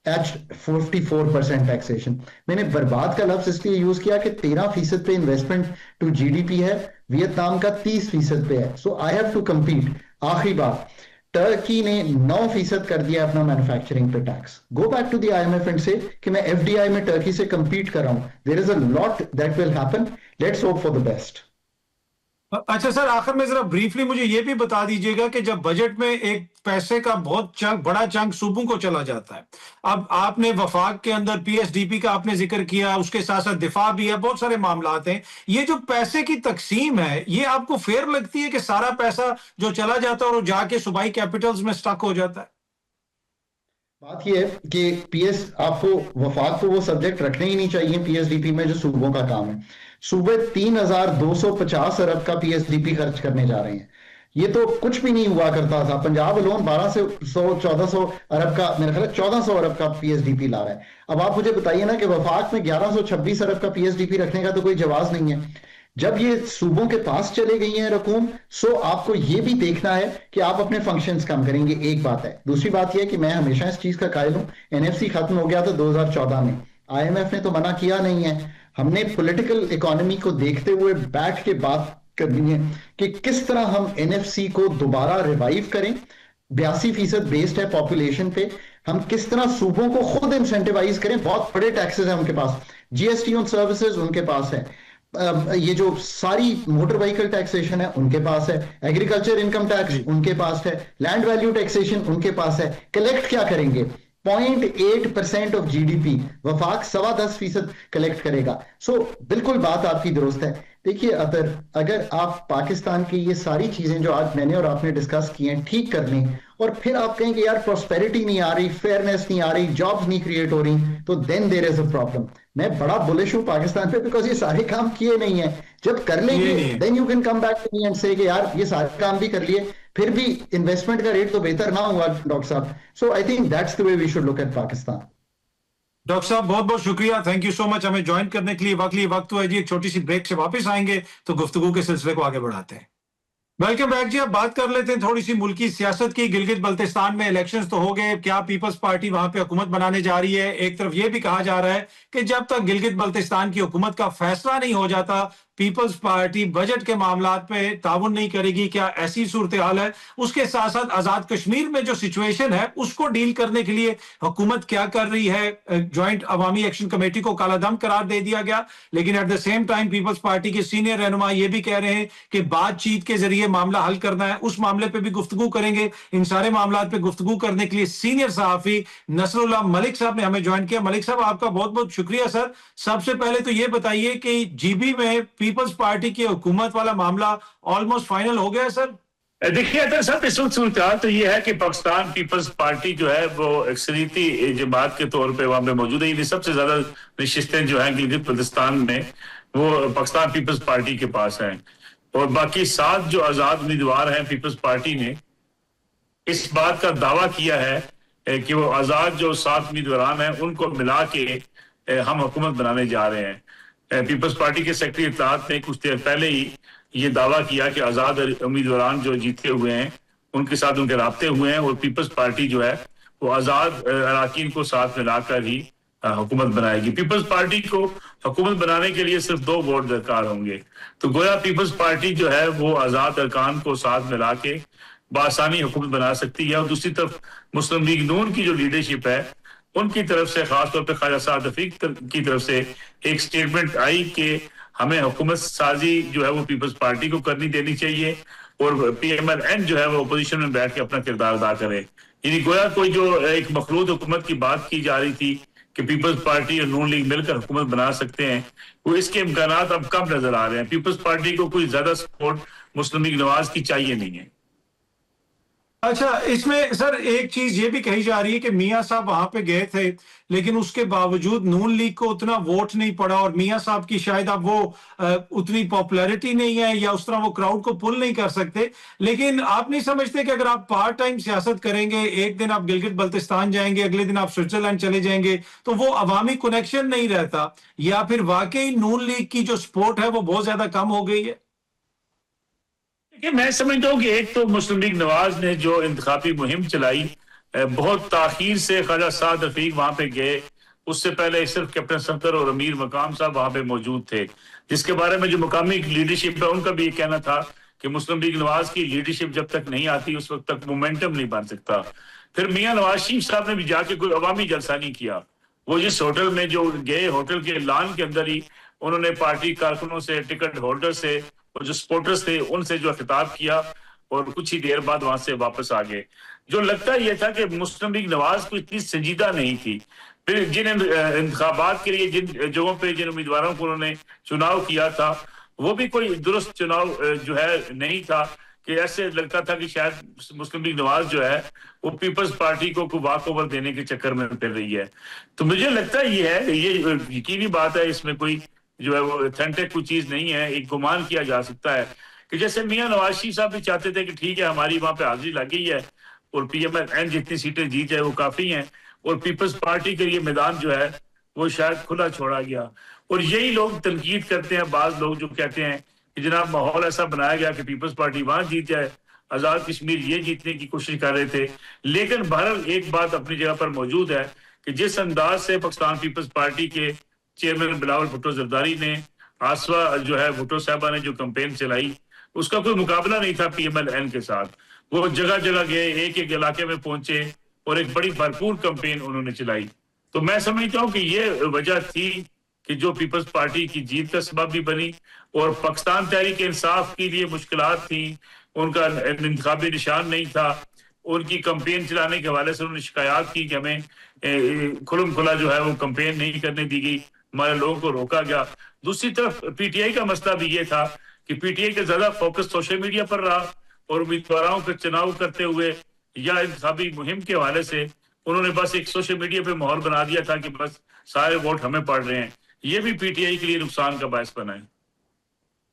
एट 44% टैक्सेशन। मैंने बर्बाद का लफ्ज इसलिए यूज किया कि 13% पे इन्वेस्टमेंट टू जीडीपी है, वियतनाम का 30% पे है। सो आई हैव टू कम्पीट। आखिरी बात, टर्की ने 9% कर दिया अपना मैन्युफैक्चरिंग पे tax. Go back to the IMF and say कि मैं FDI में टर्की से कम्पीट कर रहा हूं। There is a lot that will happen, let's hope for the best. अच्छा सर, आखिर में जरा ब्रीफली मुझे ये भी बता दीजिएगा कि जब बजट में एक पैसे का बहुत बड़ा चंक सूबों को चला जाता है, अब आपने वफाक के अंदर PSDP का आपने जिक्र किया, उसके साथ साथ दिफा भी है, बहुत सारे मामलात हैं, ये जो पैसे की तकसीम है ये आपको फेयर लगती है कि सारा पैसा जो चला जाता है और जाके सूबाई कैपिटल्स में स्टक हो जाता है? बात यह है कि आपको वफाक को वो सब्जेक्ट रखने ही नहीं चाहिए PSDP में जो सूबों का काम है। सूबे 3,250 अरब का PSDP खर्च करने जा रहे हैं। ये तो कुछ भी नहीं हुआ करता था। पंजाब अलोन 1200-1400 अरब का, मेरा ख्याल है 1400 अरब का PSDP ला रहा है। अब आप मुझे बताइए ना कि वफाक में 1126 अरब का PSDP रखने का तो कोई जवाब नहीं है। जब ये सूबों के पास चले गई हैं रकूम, सो आपको ये भी देखना है कि आप अपने फंक्शंस कम करेंगे, एक बात है। दूसरी बात यह है कि मैं हमेशा इस चीज का कायल हूं, NFC खत्म हो गया था 2014 में, IMF ने तो मना किया नहीं है। हमने पॉलिटिकल इकोनॉमी को देखते हुए बैठ के बात करनी है कि किस तरह हम NFC को दोबारा रिवाइव करें। 82% बेस्ड है पॉपुलेशन पे। हम किस तरह सूबों को खुद इंसेंटिवाइज करें। बहुत बड़े टैक्सेस हैं उनके पास, GST ऑन सर्विसेज उनके पास है, ये जो सारी मोटर व्हीकल टैक्सेशन है उनके पास है, एग्रीकल्चर इनकम टैक्स उनके पास है, लैंड वैल्यू टैक्सेशन उनके पास है। कलेक्ट क्या करेंगे? 0.8% ऑफ GDP, वफाक 10.25% कलेक्ट करेगा। सो बिल्कुल बात आपकी दुरुस्त है। देखिए अगर आप पाकिस्तान की ये सारी चीजें जो आज मैंने और आपने डिस्कस की हैं ठीक कर लें, और फिर आप कहें कि यार प्रॉस्पेरिटी नहीं आ रही, फेयरनेस नहीं आ रही, जॉब्स नहीं क्रिएट हो रही, तो then there is a problem. मैं बड़ा बुलिश हूं पाकिस्तान पे, बिकॉज ये सारे काम किए नहीं है। जब कर लेंगे then you can come back to me and say कि यार ये सारे काम भी कर लिए, फिर भी इन्वेस्टमेंट का रेट तो बेहतर ना हुआ डॉक्टर साहब। So I think that's the way we should look at Pakistan. Doctor साहब बहुत बहुत शुक्रिया, थैंक यू सो मच हमें ज्वाइन करने के लिए। वक्त हुआ है जी, एक छोटी सी ब्रेक से वापस आएंगे तो गुफ्तगू के सिलसिले को आगे बढ़ाते हैं। वेलकम बैक जी। अब बात कर लेते हैं थोड़ी सी मुल्की सियासत की। गिलगित बल्तिस्तान में इलेक्शंस तो हो गए, क्या पीपल्स पार्टी वहां पे हुकूमत बनाने जा रही है? एक तरफ ये भी कहा जा रहा है कि जब तक गिलगित बल्तिस्तान की हुकूमत का फैसला नहीं हो जाता, पीपल्स पार्टी बजट के मामलात पे ताउन नहीं करेगी। क्या ऐसी सूरत हाल है? उसके साथ साथ आजाद कश्मीर में जो सिचुएशन है उसको डील करने के लिए हुकूमत क्या कर रही है? ज्वाइंट अवामी एक्शन कमेटी को कालादम करार दे दिया गया, लेकिन at the same time Peoples Party के सीनियर रहनुमा ये भी कह रहे हैं कि बातचीत के जरिए मामला हल करना है। उस मामले पे भी गुफ्तगू करेंगे। इन सारे मामलात पे गुफ्तगू करने के लिए सीनियर सहाफी नसरुल्लाह मलिक साहब ने हमें ज्वाइन किया। मलिक साहब, आपका बहुत बहुत शुक्रिया सर। सबसे पहले तो ये बताइए कि जीबी में पीपल्स पार्टी की हुकूमत वाला मामला ऑलमोस्ट फाइनल हो गया है सर? देखिए अतर साहब, इस वक्त सूरत तो ये है कि पाकिस्तान पीपल्स पार्टी जो है वो अक्सरियती जमात के तौर पे वहां पे मौजूद है। सबसे ज्यादा नशिस्तें जो हैं गिलगित बल्तिस्तान में वो पाकिस्तान पीपल्स पार्टी के पास हैं, और बाकी 7 जो आजाद उम्मीदवार हैं पीपल्स पार्टी ने इस बात का दावा किया है कि वो आजाद जो 7 उम्मीदवार हैं उनको मिला के हम हुकूमत बनाने जा रहे हैं। पीपल्स पार्टी के सेक्रेटरी इत्तलात ने कुछ देर पहले ही ये दावा किया कि आजाद उम्मीदवार जो जीते हुए हैं उनके साथ उनके राब्ते हुए हैं, और पीपल्स पार्टी जो है वो आजाद अराकीन को साथ मिलाकर ही हुकूमत बनाएगी। पीपल्स पार्टी को हुकूमत बनाने के लिए सिर्फ 2 वोट दरकार होंगे, तो गोया पीपल्स पार्टी जो है वो आजाद अरकान को साथ मिला के बआसानी हुकूमत बना सकती है। और दूसरी तरफ मुस्लिम लीग नून की जो लीडरशिप है उनकी तरफ से, खासतौर पर ख्वाजा साद रफीक की तरफ से एक स्टेटमेंट आई कि हमें हुकूमत साजी जो है वो पीपल्स पार्टी को करनी देनी चाहिए, और PMLN जो है वो अपोजिशन में बैठ के अपना किरदार अदा करे। यानी गोया कोई जो एक मखलूत हुकूमत की बात की जा रही थी कि पीपल्स पार्टी और नून लीग मिलकर हुकूमत बना सकते हैं, वो इसके इम्कानात अब कम नजर आ रहे हैं। पीपल्स पार्टी को कोई ज्यादा सपोर्ट मुस्लिम लीग नवाज की चाहिए नहीं है। अच्छा, इसमें सर एक चीज ये भी कही जा रही है कि मियां साहब वहां पे गए थे, लेकिन उसके बावजूद नून लीग को उतना वोट नहीं पड़ा, और मियां साहब की शायद अब वो उतनी पॉपुलैरिटी नहीं है, या उस तरह वो क्राउड को पुल नहीं कर सकते। लेकिन आप नहीं समझते कि अगर आप पार्ट टाइम सियासत करेंगे, एक दिन आप गिलगित बल्तिस्तान जाएंगे, अगले दिन आप स्विट्जरलैंड चले जाएंगे, तो वो अवामी कनेक्शन नहीं रहता? या फिर वाकई नून लीग की जो सपोर्ट है वो बहुत ज्यादा कम हो गई है? मैं समझता हूँ कि एक तो मुस्लिम लीग नवाज ने जो इंतखाबी मुहिम चलाई, बहुत ताखीर से ख्वाजा साद रफीक वहां पे गए। उससे पहले सिर्फ कैप्टन सफदर और अमीर मकाम साहब वहां पे मौजूद थे, जिसके बारे में जो मुकामी लीडरशिप है उनका भी ये कहना था कि मुस्लिम लीग नवाज की लीडरशिप जब तक नहीं आती उस वक्त तक मोमेंटम नहीं बन सकता। फिर मियां नवाज शरीफ साहब ने भी जाके कोई अवामी जलसा नहीं किया। वो जिस होटल में जो गए, होटल के लान के अंदर ही उन्होंने पार्टी कारकुनों से, टिकट होल्डर से और जो सपोर्टर्स थे उनसे जो खिताब किया, और कुछ ही देर बाद वहां से वापस आ गए। जो लगता यह था कि मुस्लिम लीग नवाज को इतनी संजीदा नहीं थी। फिर जिन इंतखाबात के लिए जिन जगहों पे जिन उम्मीदवारों को उन्होंने चुनाव किया था वो भी कोई दुरुस्त चुनाव जो है नहीं था, कि ऐसे लगता था कि शायद मुस्लिम लीग नवाज जो है वो पीपल्स पार्टी को वॉक ओवर देने के चक्कर में फिर रही है। तो मुझे लगता ये है, ये यकीनी बात है, इसमें कोई जो है वो ऑथेंटिक कोई चीज नहीं है। एक गुमान किया जा सकता है कि जैसे मियां नवाज शरीफ साहब भी चाहते थे कि ठीक है हमारी वहां पे हाजिरी लग गई है और PMLN जितनी सीटें जीत जाए वो काफी हैं, और पीपल्स पार्टी के लिए मैदान जो है वो शायद खुला छोड़ा गया। और यही लोग तनकीद करते हैं, बाज लोग जो कहते हैं कि जनाब माहौल ऐसा बनाया गया कि पीपल्स पार्टी वहां जीत जाए, आजाद कश्मीर ये जीतने की कोशिश कर रहे थे। लेकिन बहरहाल एक बात अपनी जगह पर मौजूद है कि जिस अंदाज से पाकिस्तान पीपल्स पार्टी के चेयरमैन बिलावल भुट्टो जरदारी ने, आसवा जो है भुट्टो साहबा ने जो कैंपेन चलाई, उसका कोई मुकाबला नहीं था PMLN के साथ। वो जगह जगह गए, एक एक इलाके में पहुंचे और एक बड़ी भरपूर कैंपेन उन्होंने चलाई। तो मैं समझता हूँ कि ये वजह थी कि जो पीपल्स पार्टी की जीत का सबब भी बनी, और पाकिस्तान तहरीक इंसाफ के लिए मुश्किलात थी, उनका इंतखाबी निशान नहीं था। उनकी कैंपेन चलाने के हवाले से उन्होंने शिकायत की कि हमें खुलम खुला जो है वो कैंपेन नहीं करने दी गई, हमारे लोगों को रोका गया। दूसरी तरफ PTI का मसला भी ये था कि PTI का ज्यादा फोकस सोशल मीडिया पर रहा, और उम्मीदवारों का चुनाव करते हुए या इंतखाबी मुहिम के हवाले से उन्होंने बस एक सोशल मीडिया पे माहौल बना दिया था कि बस सारे वोट हमें पड़ रहे हैं। ये भी PTI के लिए नुकसान का बायस बना है।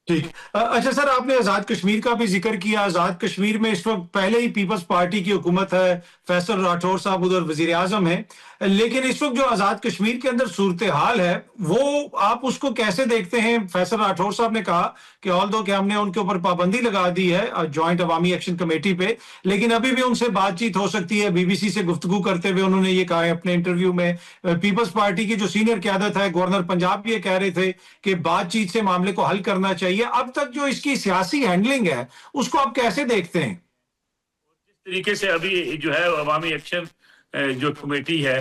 ठीक। अच्छा सर, आपने आज़ाद कश्मीर का भी जिक्र किया। आज़ाद कश्मीर में इस वक्त पहले ही पीपल्स पार्टी की हुकूमत है, फैसल राठौर साहब उधर वजीर आजम है, लेकिन इस वक्त जो आज़ाद कश्मीर के अंदर सूरत हाल है वो आप उसको कैसे देखते हैं? फैसल राठौर साहब ने कहा कि ऑल्दो कि हमने उनके ऊपर पाबंदी लगा दी है जॉइंट अवामी एक्शन कमेटी पे, लेकिन अभी भी उनसे बातचीत हो सकती है। बीबीसी से गुफ्तगू करते हुए उन्होंने ये कहा है अपने इंटरव्यू में। पीपल्स पार्टी की जो सीनियर क़यादत है, गवर्नर पंजाब ये कह रहे थे कि बातचीत से मामले को हल करना चाहिए। अब तक जो इसकी सियासी हैंडलिंग है उसको आप कैसे देखते हैं? जिस तरीके से अभी जो है अवामी एक्शन जो कमेटी है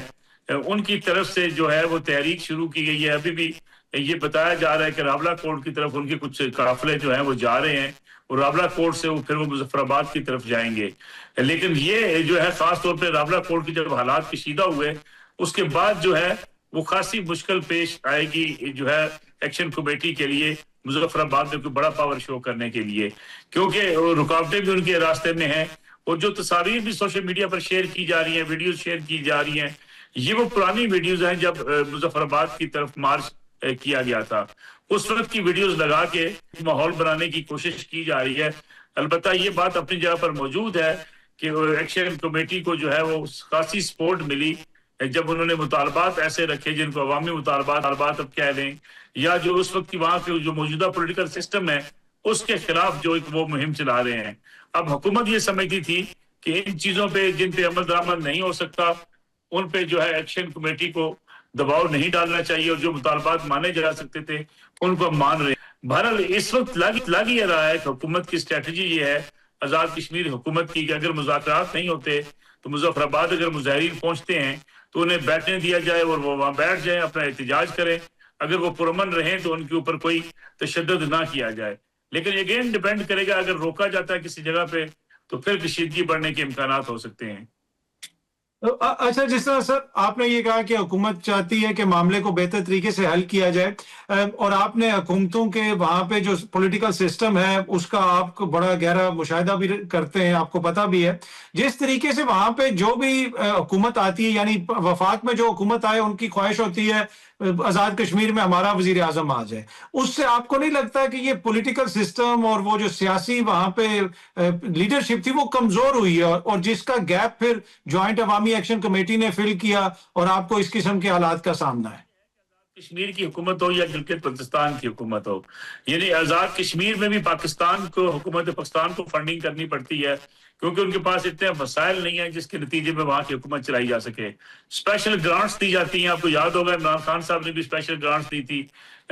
उनकी तरफ से जो है वो तहरीक शुरू की गई है। अभी भी ये बताया जा रहा है कि रावला कोर्ट की तरफ उनके कुछ काफिले जो हैं वो जा रहे हैं और रावला कोर्ट से वो फिर वो मुजफ्फराबाद की तरफ जाएंगे। लेकिन ये जो है खास तौर पे रावला कोर्ट की जब हालात कशीदा हुए उसके बाद जो है वो खासी मुश्किल पेश आएगी जो है एक्शन कमेटी के लिए मुजफ्फराबाद में कोई बड़ा पावर शो करने के लिए, क्योंकि रुकावटें भी उनके रास्ते में हैं और जो तस्वीर भी सोशल मीडिया पर शेयर की जा रही हैं, वीडियोस शेयर की जा रही हैं, ये वो पुरानी वीडियोस हैं जब मुजफ्फराबाद की तरफ मार्च किया गया था। उस वक्त की वीडियोस लगा के माहौल बनाने की कोशिश की जा रही है। अलबत्ता ये बात अपनी जगह पर मौजूद है कि एक्शन कमेटी को जो है वो खासी सपोर्ट मिली जब उन्होंने मुतालबात ऐसे रखे जिनको अवामी मुतालबात अब कह लें, या जो उस वक्त की वहां के जो मौजूदा पॉलिटिकल सिस्टम है उसके खिलाफ जो एक वो मुहिम चला रहे हैं। अब हुकूमत ये समझती थी कि इन चीजों पे जिन पे अमल दरामद नहीं हो सकता उन पे जो है एक्शन कमेटी को दबाव नहीं डालना चाहिए और जो मुतालबात माने जा सकते थे उनको मान रहे हैं। बहरहाल इस वक्त लग ही रहा है कि हुकूमत की स्ट्रेटजी ये है आजाद कश्मीर हुकूमत की कि अगर मुज़ाकरात नहीं होते तो मुजफ्फराबाद अगर मुजाहिरीन पहुंचते हैं तो उन्हें बैठने दिया जाए और वो वहां बैठ जाए, अपना एहतजाज करें। अगर वो पुरअमन रहें तो उनके ऊपर कोई तशद्दुद ना किया जाए। लेकिन अगेन डिपेंड करेगा, अगर रोका जाता है किसी जगह पे तो फिर कशीदगी बढ़ने के इम्कानात हो सकते हैं। अच्छा, जिस तरह सर आपने ये कहा कि हुकूमत चाहती है कि मामले को बेहतर तरीके से हल किया जाए और आपने हुकूमतों के वहां पे जो पॉलिटिकल सिस्टम है उसका आप बड़ा गहरा मुशाहिदा भी करते हैं, आपको पता भी है। जिस तरीके से वहां पे जो भी हुकूमत आती है, यानी वफाक में जो हुकूमत आए उनकी ख्वाहिश होती है आजाद कश्मीर में हमारा वजीर आजम आ जाए। उससे आपको नहीं लगता कि ये पॉलिटिकल सिस्टम और वो जो सियासी वहां पे लीडरशिप थी वो कमजोर हुई है और जिसका गैप फिर ज्वाइंट अवामी एक्शन कमेटी ने फिल किया और आपको इस किस्म के हालात का सामना है? कश्मीर की हुकूमत हो या गिलगित बल्तिस्तान की हुकूमत हो, यानी आजाद कश्मीर में भी पाकिस्तान को हुकूमत पाकिस्तान को फंडिंग करनी पड़ती है क्योंकि उनके पास इतने वसाइल नहीं है जिसके नतीजे में वहां की हुकूमत चलाई जा सके। स्पेशल ग्रांट्स दी जाती हैं, आपको याद होगा इमरान खान साहब ने भी स्पेशल ग्रांट्स दी थी,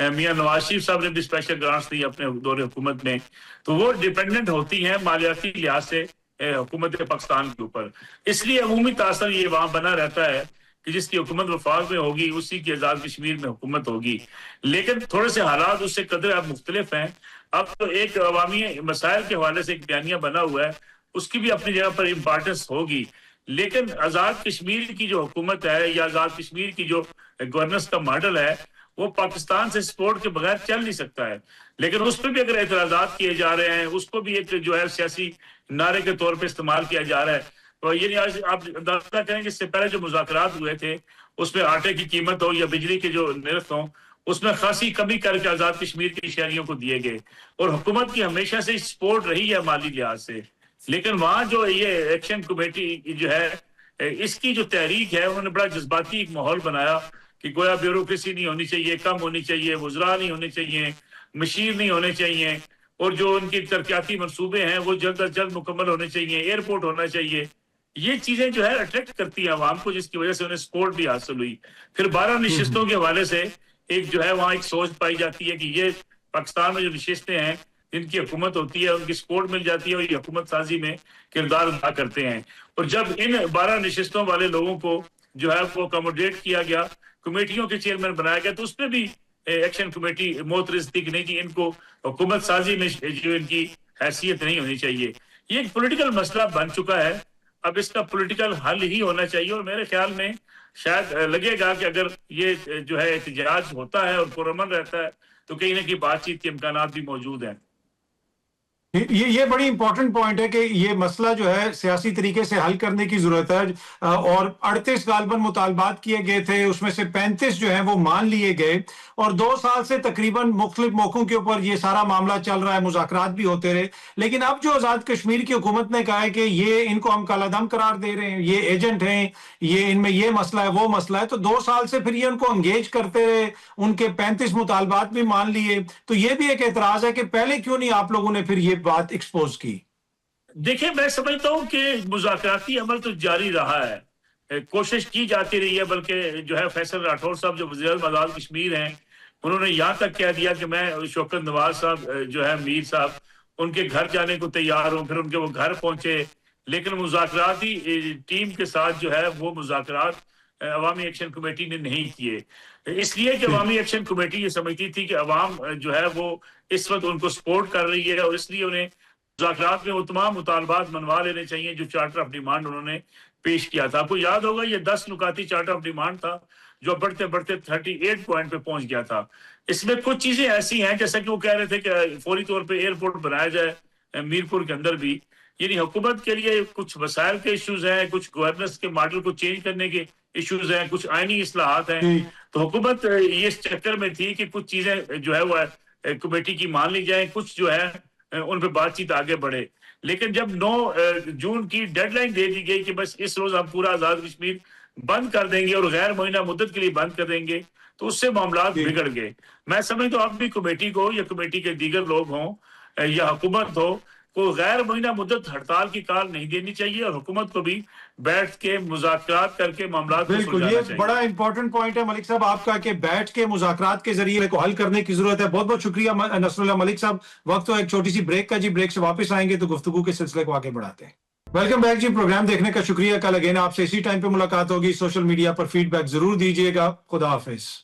मियां नवाज शरीफ साहब ने भी स्पेशल ग्रांट्स दी अपने दौरे हुकूमत में। तो वो डिपेंडेंट होती हैं मालियाती लिहाज से हुकूमत पाकिस्तान के ऊपर। इसलिए अमूमी तासर ये वहां बना रहता है कि जिसकी हुकूमत वफाक में होगी उसी की आजाद कश्मीर में हुकूमत होगी। लेकिन थोड़े से हालात उससे कदर अब मुख्तलिफ हैं। अब तो एक अवामी मसाइल के हवाले से एक बयानिया बना हुआ है, उसकी भी अपनी जगह पर इम्पोर्टेंस होगी। लेकिन आजाद कश्मीर की जो हुकूमत है या आजाद कश्मीर की जो गवर्नेंस का मॉडल है वो पाकिस्तान से सपोर्ट के बगैर चल नहीं सकता है। लेकिन उस पर भी अगर एतराजात किए जा रहे हैं, उसको भी एक जो है सियासी नारे के तौर पर इस्तेमाल किया जा रहा है। तो ये आज आप अंदाजा करें कि इससे पहले जो मुज़ाकरात हुए थे उसमें आटे की कीमत हो या बिजली के जो निर्ख हो उसमें खासी कमी करके आजाद कश्मीर के शहरियों को दिए गए और हुकूमत की हमेशा से सपोर्ट रही है माली लिहाज से। लेकिन वहां जो ये एक्शन कमेटी जो है इसकी जो तहरीक है उन्होंने बड़ा जज्बाती एक माहौल बनाया कि गोया ब्यूरोक्रेसी नहीं होनी चाहिए, कम होनी चाहिए, वज़रा नहीं होने चाहिए, मशीर नहीं होने चाहिए और जो उनकी तरक्याती मंसूबे हैं वो जल्द अज जल्द मुकम्मल होने चाहिए, एयरपोर्ट होना चाहिए। ये चीजें जो है अट्रैक्ट करती हैं आवाम को, जिसकी वजह से उन्हें सपोर्ट भी हासिल हुई। फिर 12 नशिस्तों के हवाले से एक जो है वहाँ एक सोच पाई जाती है कि ये पाकिस्तान में जो नशिस्तें हैं जिनकी हुकूमत होती है उनकी सपोर्ट मिल जाती है और ये हुकूमत साजी में किरदार अदा करते हैं। और जब इन 12 नशिस्तों वाले लोगों को जो है वो अकोमोडेट किया गया, कमेटियों के चेयरमैन बनाया गया, तो उसमें भी एक्शन कमेटी मोतरज थी कि नहीं जी इनको हुकूमत साजी में जो इनकी हैसियत नहीं होनी चाहिए। ये एक पॉलिटिकल मसला बन चुका है, अब इसका पॉलिटिकल हल ही होना चाहिए। और मेरे ख्याल में शायद लगेगा कि अगर ये जो है एहतजाज होता है और पुरअमन रहता है तो कहीं ना कहीं बातचीत के इम्कानात भी मौजूद हैं। یہ بڑی امپورٹنٹ پوائنٹ ہے کہ یہ مسئلہ جو ہے سیاسی طریقے سے حل کرنے کی ضرورت ہے، اور 38 غالباً مطالبات کیے گئے تھے، اس میں سے 35 جو ہیں وہ مان لیے گئے، اور 2 سال سے تقریباً مختلف موقعوں کے اوپر یہ سارا معاملہ چل رہا ہے، مذاکرات بھی ہوتے رہے، لیکن اب جو آزاد کشمیر کی حکومت نے کہا ہے کہ یہ ان کو ہم کالعدم قرار دے رہے ہیں، یہ ایجنٹ ہیں، یہ ان میں یہ مسئلہ ہے وہ مسئلہ ہے، تو 2 سال سے پھر یہ ان کو انگیج کرتے رہے، ان کے 35 مطالبات بھی مان لیے، تو یہ بھی ایک اعتراض ہے کہ پہلے کیوں نہیں آپ لوگوں نے پھر یہ بات ایکسپوز کی؟ دیکھیں، میں سمجھتا ہوں کہ مذاکراتی عمل تو جاری رہا ہے، کوشش کی جاتی رہی ہے، بلکہ جو ہے فیصل راٹھور صاحب جو وزیر اعظم آزاد کشمیر ہیں، انہوں نے یہاں تک کہہ دیا کہ میں شوکت نواز صاحب جو ہے میر صاحب ان کے گھر جانے کو تیار ہوں، پھر ان کے وہ گھر پہنچے، لیکن مذاکراتی ٹیم کے ساتھ جو ہے وہ مذاکرات عوامی ایکشن کمیٹی نے نہیں کیے، اس لیے کہ عوامی ایکشن کمیٹی یہ سمجھتی تھی کہ عوام جو ہے وہ اس وقت ان کو سپورٹ کر رہی ہے، اور اس لیے انہیں مذاکرات میں وہ تمام مطالبات منوا لینے چاہیے جو چارٹر آف ڈیمانڈ انہوں نے پیش کیا تھا۔ آپ کو یاد ہوگا یہ 10 نکاتی چارٹر آف ڈیمانڈ تھا جو بڑھتے بڑھتے 38 پوائنٹ پہ پہنچ گیا تھا۔ اس میں کچھ چیزیں ایسی ہیں جیسا کہ وہ کہہ رہے تھے کہ فوری طور پہ ایئرپورٹ بنایا جائے میرپور کے اندر بھی، یعنی حکومت کے لیے کچھ وسائل کے ایشوز ہیں، کچھ گورننس کے ماڈل کو چینج کرنے کے ایشوز ہیں، کچھ آئینی اصلاحات ہیں، تو حکومت یہ اس چکر میں تھی کہ کچھ چیزیں جو ہے وہ کمیٹی کی مان لی جائیں، کچھ جو ہے ان پہ بات چیت آگے بڑھے، لیکن جب 9 جون کی ڈیڈ لائن دے دی گئی کہ بس اس روز ہم پورا آزاد کشمیر بند کر دیں گے اور غیر معینہ مدت کے لیے بند کر دیں گے، تو اس سے معاملات بگڑ گئے۔ میں سمجھتا ہوں اب بھی کمیٹی کو یا کمیٹی کے دیگر لوگ ہوں یا حکومت ہو کو غیر معینہ مدت ہڑتال کی کال نہیں دینی چاہیے، اور حکومت کو بھی بیٹھ کے مذاکرات کر کے معاملات کو بالکل، سلجھانا یہ چاہیے۔ بڑا امپورٹنٹ پوائنٹ ہے ملک صاحب آپ کا کہ بیٹھ کے مذاکرات کے ذریعے کو حل کرنے کی ضرورت ہے۔ بہت بہت شکریہ نصر اللہ ملک صاحب، وقت تو ایک چھوٹی سی بریک کا جی، بریک سے واپس آئیں گے تو گفتگو کے سلسلے کو آگے بڑھاتے ہیں۔ ویلکم بیک جی، پروگرام دیکھنے کا شکریہ، کل اگین آپ سے اسی ٹائم پہ ملاقات ہوگی، سوشل میڈیا پر فیڈ بیک ضرور دیجیے گا، خدا حافظ۔